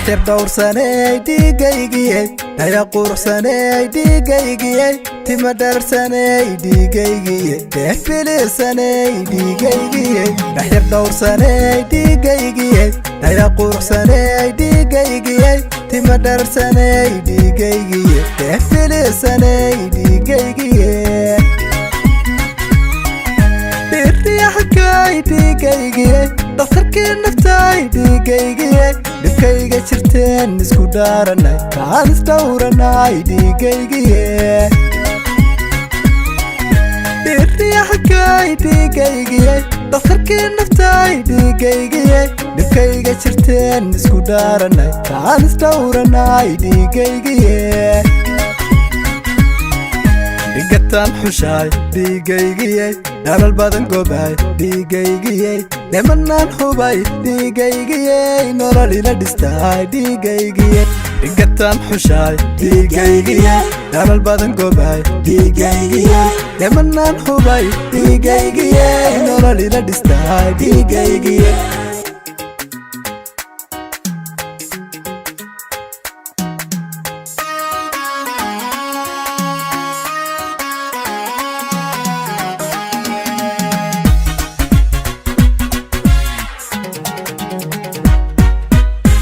dhexyar dhowrsanay dhiigaygiye dhaya quruxsanay dhiigaygiye tima dharsanay dhiigaygiye dhex bilisanay dhiigaygiye dhexyar dhowrsanay dhiigaygiye dhaya quruxsanay dhiigaygiye tima dharsanay dhiigaygiye dhex bilisanay dhiigaygiye dhirriyaxkay dhiigaygiye dhakhtarkii naftay dhiigaygiye dhibkayga jirteen isku dhaaranay kaan isdhowranay dhiigaygiye dhirriyaxkay dhiigaygiye dhakhtarkii naftay dhiigaygiye dhibkayga jirteen isku dhaaranay kaan isdhowranay dhiigaygiye dhigatan xushaay dhiigaygiye dhalal badan gobaay dhiigaygiye dhemanaan hubay dhiigaygiye nolol ila dhistaay dhiigaygiye dhigatan xushaay dhiigaygiye dhalal badan gobaay dhiigaygiye dhemanaan hubay dhiigaygiye nolol ila dhistaay dhiigaygiye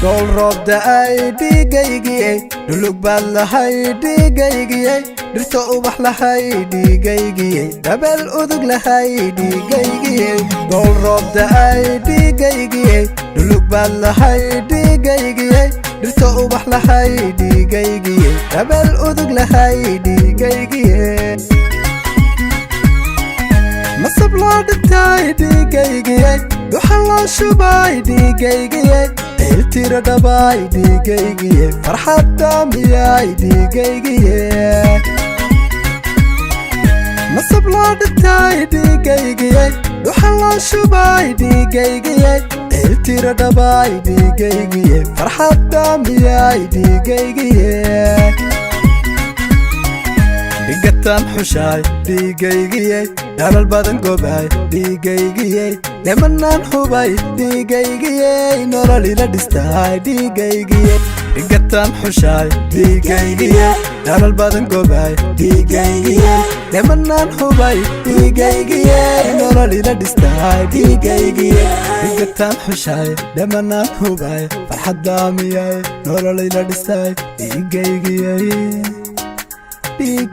Gool roob da'ay dhiigaygiye dhulug baad lahay dhiigaygiye dhirta ubax lahay dhiigaygiye dabal udug lahay dhiigaygiye gool roob da'ay dhiigaygiye dhulug baad lahay dhiigaygiye dhirta ubax lahay dhiigaygiye dabal udug lahay dhiigaygiye masab loo dhintay dhiigaygiye duxa loo shubay dhiigaygiye tira dhabay dhiigaygiye farxad daamiyay dhiigaygiye masab loo dhintay dhiigaygiye duxa loo shubay dhiigaygiye tira dhabay dhiigaygiye farxad daamiyay dhiigaygiye dhigatan xushaay dhiigaygiye dhalal badan gobaay dhiigaygiye dhemanaan hubay dhiigaygiye nolol ila dhistaay dhiigaygiye dhigatan xushaay dhiigaygiye dhalal badan gobaay dhiigaygiye dhemanaan hubay dhiigaygiye nolol ila dhistaay dhiigaygiye dhigatan xushaay dhemanaan hubay farxad daamiyay nolol ila dhistaay dhiigaygiye. Big